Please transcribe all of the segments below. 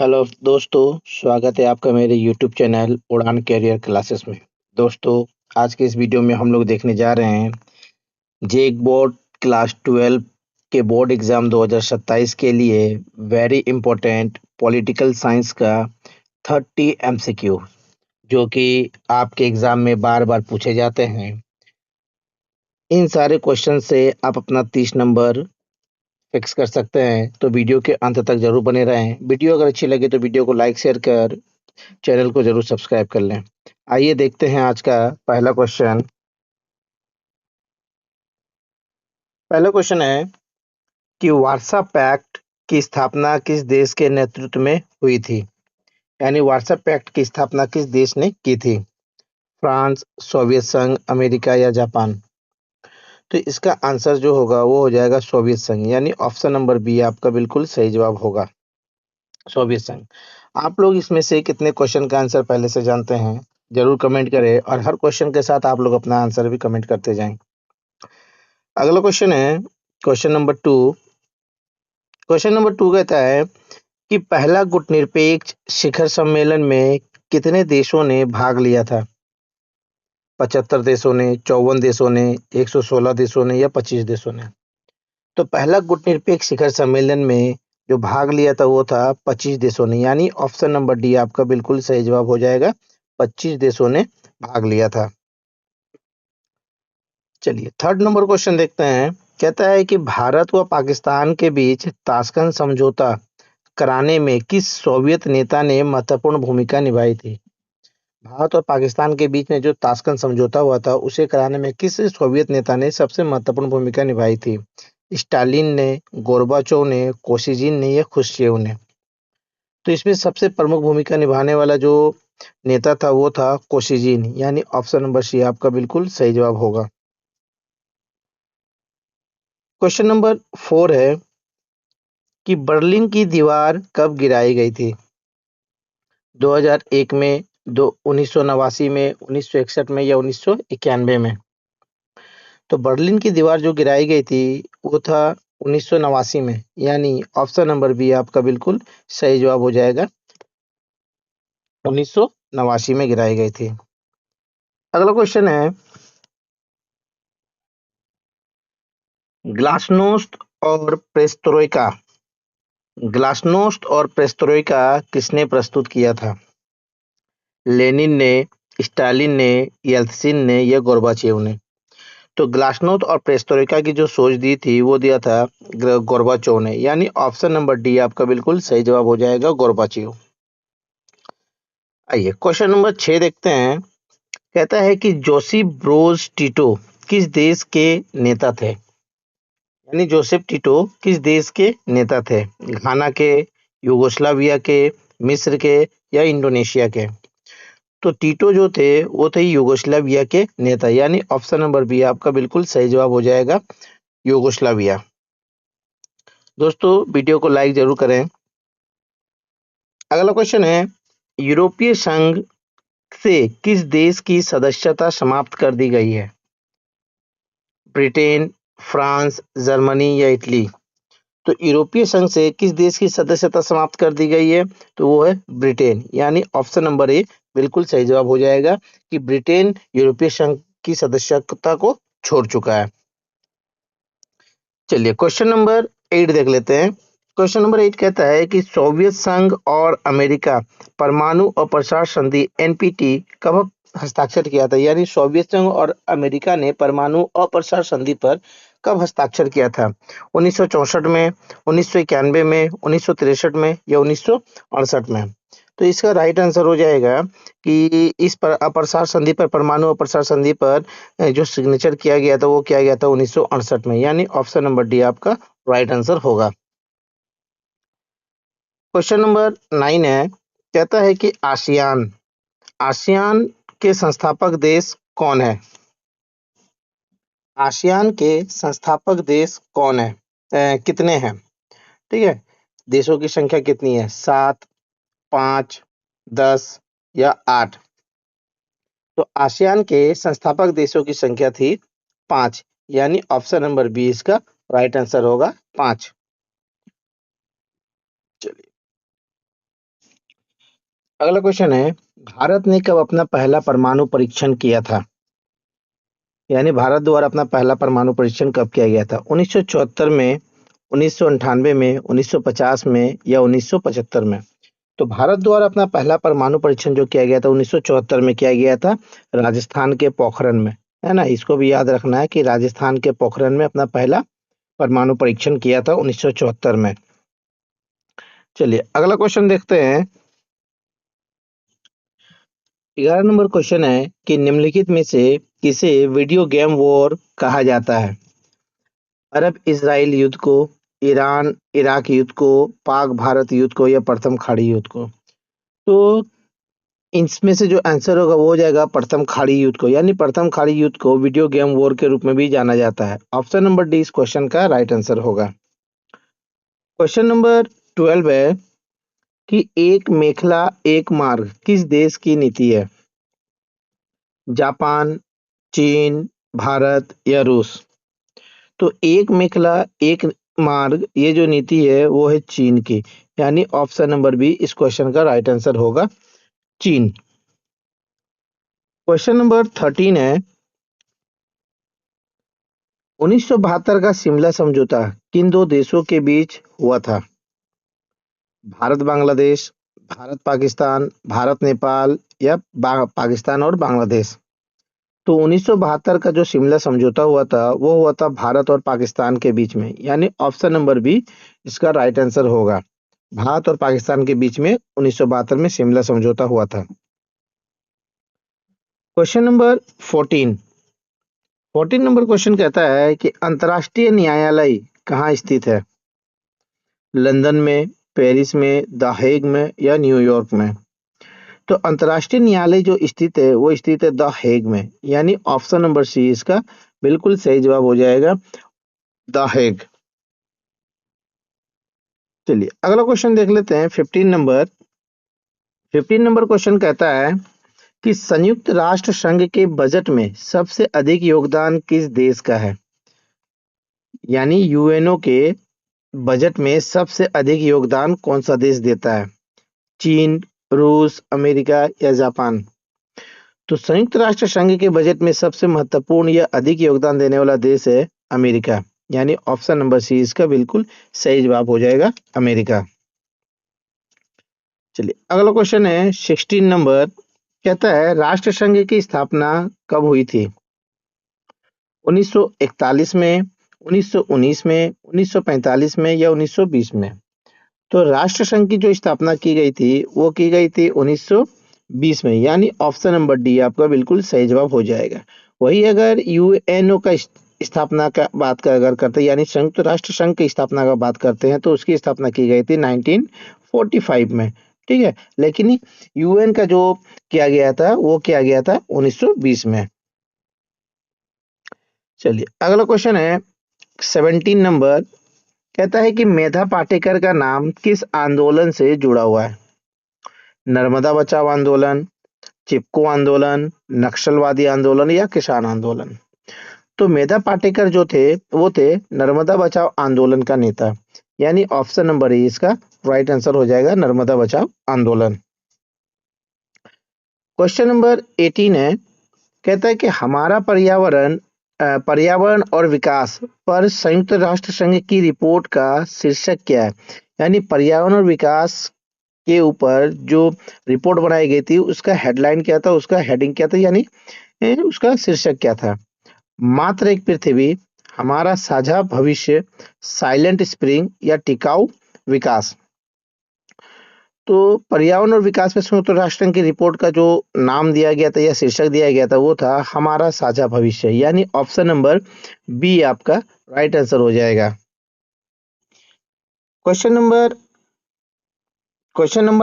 Hello दोस्तों, स्वागत है आपका मेरे यूट्यूब चैनल उड़ान कैरियर क्लासेस में। दोस्तों, आज के इस वीडियो में हम लोग देखने जा रहे हैं जेईई बोर्ड क्लास 12 के बोर्ड एग्जाम 2027 के लिए वेरी इंपॉर्टेंट पॉलिटिकल साइंस का 30 एमसीक्यू, जो कि आपके एग्जाम में बार बार पूछे जाते हैं। इन सारे क्वेश्चन से आप अपना 30 नंबर फिक्स कर सकते हैं, तो वीडियो के अंत तक जरूर बने रहें। वीडियो अगर अच्छी लगे तो वीडियो को लाइक शेयर कर चैनल को जरूर सब्सक्राइब कर लें। आइए देखते हैं आज का पहला क्वेश्चन। पहला क्वेश्चन है कि वार्सा पैक्ट की स्थापना किस देश के नेतृत्व में हुई थी? यानी वार्सा पैक्ट की स्थापना किस देश ने की थी? फ्रांस, सोवियत संघ, अमेरिका या जापान? तो इसका आंसर जो होगा वो हो जाएगा सोवियत संघ, यानी ऑप्शन नंबर बी आपका बिल्कुल सही जवाब होगा, सोवियत संघ। आप लोग इसमें से कितने क्वेश्चन का आंसर पहले से जानते हैं जरूर कमेंट करें, और हर क्वेश्चन के साथ आप लोग अपना आंसर भी कमेंट करते जाएं। अगला क्वेश्चन है question number two. Question number two कहता है कि पहला गुटनिरपेक्ष शिखर सम्मेलन में कितने देशों ने भाग लिया था? 75 देशों ने, 54 देशों ने, 116 देशों ने या 25 देशों ने? तो पहला गुटनिरपेक्ष शिखर सम्मेलन में जो भाग लिया था वो था 25 देशों ने, यानी ऑप्शन नंबर डी आपका बिल्कुल सही जवाब हो जाएगा, 25 देशों ने भाग लिया था। चलिए थर्ड नंबर क्वेश्चन देखते हैं। कहता है कि भारत व पाकिस्तान के बीच ताशकंद समझौता कराने में किस सोवियत नेता ने महत्वपूर्ण भूमिका निभाई थी? भारत और पाकिस्तान के बीच में जो ताशकंद समझौता हुआ था उसे कराने में किस सोवियत नेता ने सबसे महत्वपूर्ण भूमिका निभाई थी? स्टालिन ने, गोर्बाचोव ने, कोसिजिन ने या खुश्चेव ने? तो इसमें सबसे प्रमुख भूमिका निभाने वाला जो नेता था वो था कोसिजिन, यानी ऑप्शन नंबर सी आपका बिल्कुल सही जवाब होगा। क्वेश्चन नंबर फोर है कि बर्लिन की दीवार कब गिराई गई थी? 2001 में, 1989 में, 1961 में या 1991 में? तो बर्लिन की दीवार जो गिराई गई थी वो था 1989 में, यानी ऑप्शन नंबर बी आपका बिल्कुल सही जवाब हो जाएगा, 1989 में गिराई गई थी। अगला क्वेश्चन है ग्लासनोस्ट और पेरेस्ट्रोइका। ग्लासनोस्ट और पेरेस्ट्रोइका किसने प्रस्तुत किया था? लेनिन ने, स्टालिन ने, येल्त्सिन ने या गोर्बाचेव ने? तो ग्लासनोस्ट और पेरेस्ट्रोइका की जो सोच दी थी वो दिया था गोर्बाचोव ने, यानी ऑप्शन नंबर डी आपका बिल्कुल सही जवाब हो जाएगा, गोर्बाचेव। आइए क्वेश्चन नंबर 6 देखते हैं। कहता है कि जोसेफ ब्रोज टिटो किस देश के नेता थे? यानी जोसेफ टिटो किस देश के नेता थे? घाना के, युगोस्लाविया के, मिस्र के या इंडोनेशिया के? तो टिटो जो थे वो थे युगोस्लाविया के नेता, यानी ऑप्शन नंबर बी आपका बिल्कुल सही जवाब हो जाएगा, युगोस्लाविया। दोस्तों वीडियो को लाइक जरूर करें। अगला क्वेश्चन है यूरोपीय संघ से किस देश की सदस्यता समाप्त कर दी गई है? ब्रिटेन, फ्रांस, जर्मनी या इटली? तो यूरोपीय संघ से किस देश की सदस्यता समाप्त कर दी गई है? तो वो है ब्रिटेन, यानी ऑप्शन नंबर ए बिल्कुल सही जवाब हो जाएगा कि ब्रिटेन यूरोपीय संघ की सदस्यता को छोड़ चुका है। चलिए क्वेश्चन नंबर 8 देख लेते हैं। क्वेश्चन नंबर 8 कहता है कि सोवियत संघ और अमेरिका परमाणु अप्रसार संधि एनपीटी कब हस्ताक्षर किया था? यानी सोवियत संघ और अमेरिका ने परमाणु अप्रसार संधि पर कब हस्ताक्षर किया था? 1964 में, 1991 में, 1963 में या 1968 में? तो इसका राइट आंसर हो जाएगा कि इस पर अप्रसार संधि पर, परमाणु अप्रसार संधि पर जो सिग्नेचर किया गया था वो किया गया था 1968 में, यानी ऑप्शन नंबर डी आपका राइट आंसर होगा। क्वेश्चन नंबर 9 है। कहता है कि आसियान आसियान के संस्थापक देश कौन है? आसियान के संस्थापक देश कौन है? कितने हैं? ठीक है, देशों की संख्या कितनी है? 7, 5, 10 या 8? तो आसियान के संस्थापक देशों की संख्या थी 5, यानी ऑप्शन नंबर बी इसका राइट आंसर होगा, 5। चलिए अगला क्वेश्चन है, भारत ने कब अपना पहला परमाणु परीक्षण किया था? यानी भारत द्वारा अपना पहला परमाणु परीक्षण कब किया गया था? 1974 में, 1998 में, 1950 में या 1975 में? तो भारत द्वारा अपना पहला परमाणु परीक्षण जो किया गया था 1974 में किया गया था, राजस्थान के पोखरण में, है ना। इसको भी याद रखना है कि राजस्थान के पोखरण में अपना पहला परमाणु परीक्षण किया था 1974 में। चलिए अगला क्वेश्चन देखते हैं। 11 नंबर क्वेश्चन है कि निम्नलिखित में से किसे वीडियो गेम वॉर कहा जाता है? अरब इजराइल युद्ध को, ईरान इराक युद्ध को, पाक भारत युद्ध को या प्रथम खाड़ी युद्ध को? तो इसमें से जो आंसर होगा वो हो जाएगा प्रथम खाड़ी युद्ध को, यानी प्रथम खाड़ी युद्ध को वीडियो गेम वॉर के रूप में भी जाना जाता है। ऑप्शन नंबर डी इस क्वेश्चन का राइट आंसर होगा। क्वेश्चन नंबर 12 है कि एक मेखला एक मार्ग किस देश की नीति है? जापान, चीन, भारत या रूस? तो एक मेखला एक मार्ग ये जो नीति है वो है चीन की, यानी ऑप्शन नंबर बी इस क्वेश्चन का राइट आंसर होगा, चीन। क्वेश्चन नंबर 13 है, 1972 का शिमला समझौता किन दो देशों के बीच हुआ था? भारत बांग्लादेश, भारत पाकिस्तान, भारत नेपाल या पाकिस्तान और बांग्लादेश? तो 1972 का जो शिमला समझौता हुआ था वो हुआ था भारत और पाकिस्तान के बीच में, यानी ऑप्शन नंबर बी इसका राइट आंसर होगा। भारत और पाकिस्तान के बीच में 1972 में शिमला समझौता हुआ था। Question number 14। 14 नंबर क्वेश्चन कहता है कि अंतर्राष्ट्रीय न्यायालय कहाँ स्थित है? लंदन में, पेरिस में, द हेग में या न्यूयॉर्क में? तो अंतर्राष्ट्रीय न्यायालय जो स्थित है वो स्थित है द हेग में, यानी ऑप्शन नंबर सी इसका बिल्कुल सही जवाब हो जाएगा, द हेग। चलिए अगला क्वेश्चन देख लेते हैं 15 नंबर। 15 नंबर क्वेश्चन कहता है कि संयुक्त राष्ट्र संघ के बजट में सबसे अधिक योगदान किस देश का है? यानी यूएनओ के बजट में सबसे अधिक योगदान कौन सा देश देता है? चीन, रूस, अमेरिका या जापान? तो संयुक्त राष्ट्र संघ के बजट में सबसे महत्वपूर्ण या अधिक योगदान देने वाला देश है अमेरिका, यानी ऑप्शन नंबर सी इसका बिल्कुल सही जवाब हो जाएगा, अमेरिका। चलिए अगला क्वेश्चन है 16 नंबर। कहता है राष्ट्र संघ की स्थापना कब हुई थी? 1941 में, 1919 में, 1945 में या 1920 में? तो राष्ट्र संघ की जो स्थापना की गई थी वो की गई थी 1920 में, यानी ऑप्शन नंबर डी आपका बिल्कुल सही जवाब हो जाएगा। वही अगर यूएनओ का स्थापना का बात का अगर करते हैं, यानी संयुक्त राष्ट्र संघ की स्थापना का बात करते हैं, तो उसकी स्थापना की गई थी 1945 में, ठीक है। लेकिन यूएन का जो किया गया था वो किया गया था 1920 में। चलिए अगला क्वेश्चन है 17 नंबर। कहता है कि मेधा पाटेकर का नाम किस आंदोलन से जुड़ा हुआ है? नर्मदा बचाओ आंदोलन, चिपको आंदोलन, नक्सलवादी आंदोलन या किसान आंदोलन? तो मेधा पाटेकर जो थे वो थे नर्मदा बचाओ आंदोलन का नेता, यानी ऑप्शन नंबर ए इसका राइट आंसर हो जाएगा, नर्मदा बचाओ आंदोलन। क्वेश्चन नंबर 18 है। कहता है कि हमारा पर्यावरण और विकास पर संयुक्त राष्ट्र संघ की रिपोर्ट का शीर्षक क्या है? यानी पर्यावरण और विकास के ऊपर जो रिपोर्ट बनाई गई थी उसका हेडलाइन क्या था, उसका हेडिंग क्या था, यानी उसका शीर्षक क्या था? मात्र एक पृथ्वी, हमारा साझा भविष्य, साइलेंट स्प्रिंग या टिकाऊ विकास? तो पर्यावरण और विकास में संयुक्त राष्ट्र संघ की रिपोर्ट का जो नाम दिया गया था या शीर्षक दिया गया था वो था हमारा साझा भविष्य, यानी ऑप्शन नंबर बी आपका राइट आंसर हो जाएगा। क्वेश्चन नंबर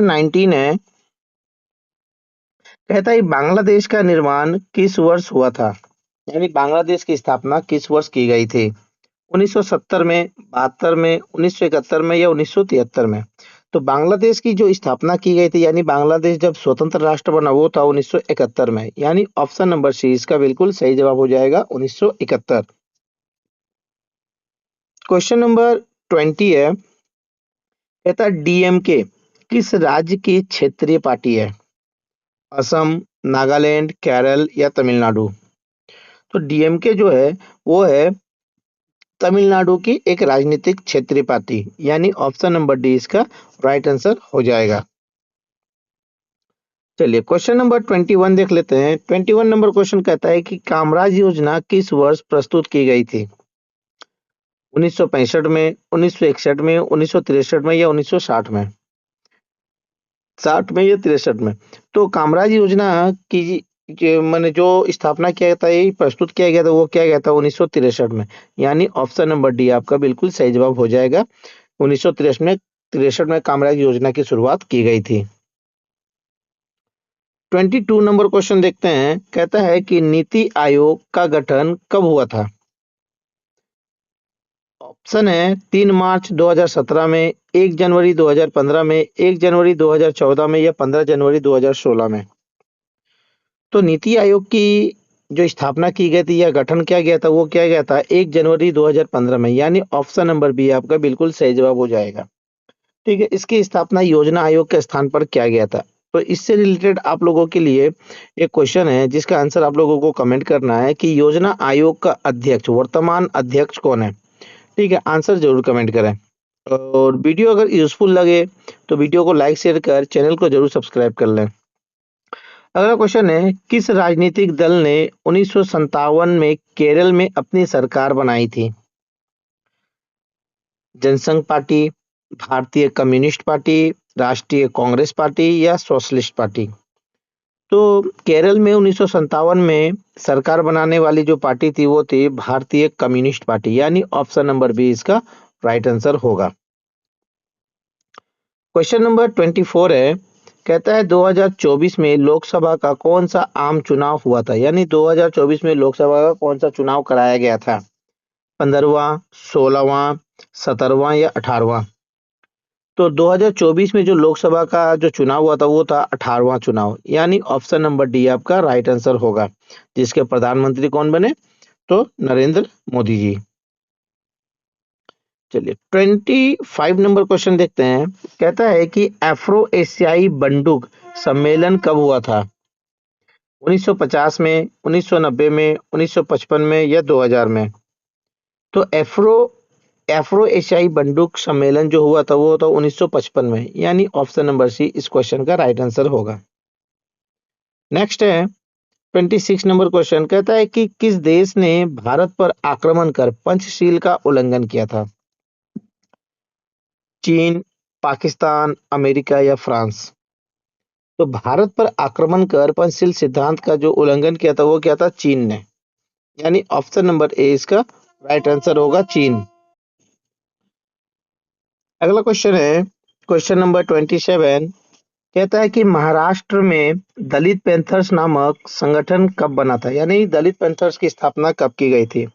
19 है। कहता है बांग्लादेश का निर्माण किस वर्ष हुआ था? यानी बांग्लादेश की स्थापना किस वर्ष की गई थी? 1970 में, 72 में, 1971 में या 1973 में? तो बांग्लादेश की जो स्थापना की गई थी, यानी बांग्लादेश जब स्वतंत्र राष्ट्र बना वो था 1971 में, यानी ऑप्शन नंबर सी इसका बिल्कुल सही जवाब हो जाएगा, 1971। क्वेश्चन नंबर 20 है। कहता है डीएमके किस राज्य की क्षेत्रीय पार्टी है? असम, नागालैंड, केरल या तमिलनाडु? तो डीएमके जो है वो है तमिलनाडु की एक राजनीतिक क्षेत्रीय पार्टी, यानी ऑप्शन नंबर डी इसका राइट आंसर हो जाएगा। चलिए क्वेश्चन नंबर 21 देख लेते हैं। 21 नंबर क्वेश्चन कहता है कि कामराज योजना किस वर्ष प्रस्तुत की गई थी? 1965 में, 1961 में, 1963 में या 1960 में? 60 में या 63 में? तो कामराज योजना की मैंने जो स्थापना किया गया था, ये प्रस्तुत किया गया था, वो किया गया था 1963 में, यानी ऑप्शन नंबर डी आपका बिल्कुल सही जवाब हो जाएगा। 1963 में कामराज योजना की शुरुआत की गई थी। 22 नंबर क्वेश्चन देखते हैं। कहता है कि नीति आयोग का गठन कब हुआ था? ऑप्शन है 3 मार्च 2017 में, 1 जनवरी 2015 में, 1 जनवरी 2014 में या 15 जनवरी 2016 में? तो नीति आयोग की जो स्थापना की गई थी या गठन किया गया था, वो किया गया था 1 जनवरी 2015 में, यानी ऑप्शन नंबर बी आपका बिल्कुल सही जवाब हो जाएगा। ठीक है, इसकी स्थापना योजना आयोग के स्थान पर किया गया था। तो इससे रिलेटेड आप लोगों के लिए एक क्वेश्चन है जिसका आंसर आप लोगों को कमेंट करना है कि योजना आयोग का अध्यक्ष, वर्तमान अध्यक्ष कौन है? ठीक है, आंसर जरूर कमेंट करें। और वीडियो अगर यूजफुल लगे तो वीडियो को लाइक शेयर कर चैनल को जरूर सब्सक्राइब कर लें। अगला क्वेश्चन है, किस राजनीतिक दल ने 1957 में केरल में अपनी सरकार बनाई थी? जनसंघ पार्टी, भारतीय कम्युनिस्ट पार्टी, राष्ट्रीय कांग्रेस पार्टी या सोशलिस्ट पार्टी? तो केरल में 1957 में सरकार बनाने वाली जो पार्टी थी वो थी भारतीय कम्युनिस्ट पार्टी, यानी ऑप्शन नंबर बी इसका राइट आंसर होगा। क्वेश्चन नंबर 24 है। कहता है 2024 में लोकसभा का कौन सा आम चुनाव हुआ था? यानी 2024 में लोकसभा का कौन सा चुनाव कराया गया था? 15वां, 16वां, 17वां या 18वां? तो 2024 में जो लोकसभा का जो चुनाव हुआ था वो था 18वां चुनाव, यानी ऑप्शन नंबर डी आपका राइट आंसर होगा, जिसके प्रधानमंत्री कौन बने? तो नरेंद्र मोदी जी। चलिए 25 नंबर क्वेश्चन देखते हैं। कहता है कि अफ्रो एशियाई बंदूक सम्मेलन कब हुआ था? 1950 में, 1990 में, 1955 में या 2000 में? तो अफ्रो एशियाई बंदूक सम्मेलन जो हुआ था वो था 1955 में, यानी ऑप्शन नंबर सी इस क्वेश्चन का राइट आंसर होगा। नेक्स्ट है 26 नंबर क्वेश्चन। कहता है कि किस देश ने भारत पर आक्रमण कर पंचशील का उल्लंघन किया था? चीन, पाकिस्तान, अमेरिका या फ्रांस? तो भारत पर आक्रमण कर पंचशील सिद्धांत का जो उल्लंघन किया था वो क्या था? चीन ने, यानी ऑप्शन नंबर ए इसका राइट आंसर होगा, चीन। अगला क्वेश्चन है क्वेश्चन नंबर 27। कहता है कि महाराष्ट्र में दलित पैंथर्स नामक संगठन कब बना था? यानी दलित पैंथर्स की स्थापना कब की गई थी?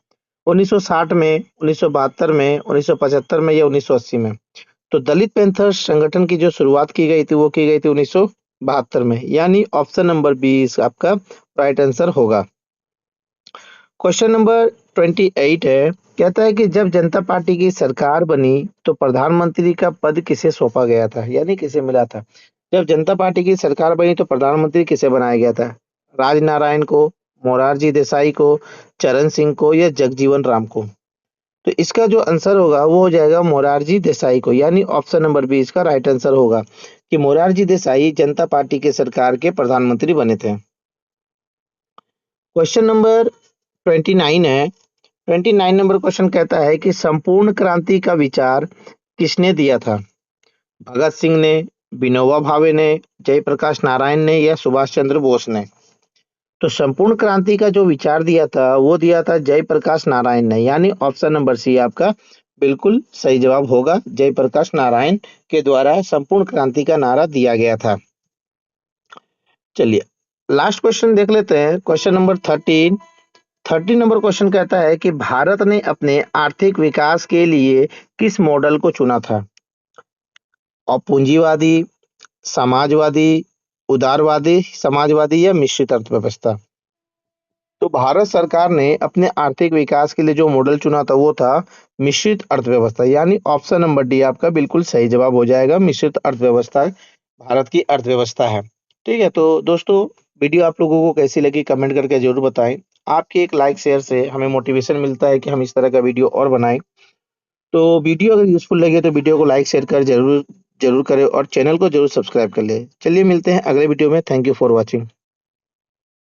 1960 में, 1972 में, 1975 में या 1980 में? तो दलित पैंथर्स संगठन की जो शुरुआत की गई थी वो की गई थी 1972 में, यानी ऑप्शन नंबर बी इस आपका राइट आंसर होगा। क्वेश्चन नंबर 28 है। कहता है कि जब जनता पार्टी की सरकार बनी तो प्रधानमंत्री का पद किसे सौंपा गया था? यानी किसे मिला था? जब जनता पार्टी की सरकार बनी तो प्रधानमंत्री किसे बनाया गया था? राजनारायण को, मोरारजी देसाई को, चरण सिंह को या जगजीवन राम को? तो इसका जो आंसर होगा वो हो जाएगा मोरारजी देसाई को, यानी ऑप्शन नंबर बी इसका राइट आंसर होगा कि मोरारजी देसाई जनता पार्टी के सरकार के प्रधानमंत्री बने थे। क्वेश्चन नंबर 29 है। 29 नंबर क्वेश्चन कहता है कि संपूर्ण क्रांति का विचार किसने दिया था? भगत सिंह ने, विनोबा भावे ने, जयप्रकाश नारायण ने या सुभाष चंद्र बोस ने? तो संपूर्ण क्रांति का जो विचार दिया था वो दिया था जयप्रकाश नारायण ने, यानी ऑप्शन नंबर सी आपका बिल्कुल सही जवाब होगा। जयप्रकाश नारायण के द्वारा संपूर्ण क्रांति का नारा दिया गया था। चलिए लास्ट क्वेश्चन देख लेते हैं। क्वेश्चन नंबर 30 नंबर क्वेश्चन कहता है कि भारत ने अपने आर्थिक विकास के लिए किस मॉडल को चुना था? और पूंजीवादी, समाजवादी, उदारवादी समाजवादी या मिश्रित अर्थव्यवस्था? तो भारत सरकार ने अपने आर्थिक विकास के लिए जो मॉडल चुना था वो था मिश्रित अर्थव्यवस्था, यानी ऑप्शन नंबर डी आपका बिल्कुल सही जवाब हो जाएगा। मिश्रित अर्थव्यवस्था भारत की अर्थव्यवस्था है। ठीक है, तो दोस्तों वीडियो आप लोगों को कैसी लगी कमेंट करके जरूर बताएं। आपके एक लाइक शेयर से हमें मोटिवेशन मिलता है कि हम इस तरह का वीडियो और बनाएं। तो वीडियो अगर यूज़फुल लगे तो वीडियो को लाइक शेयर कर ज़रूर ज़रूर करें और चैनल को ज़रूर सब्सक्राइब कर लें। चलिए मिलते हैं अगले वीडियो में। Thank you for watching.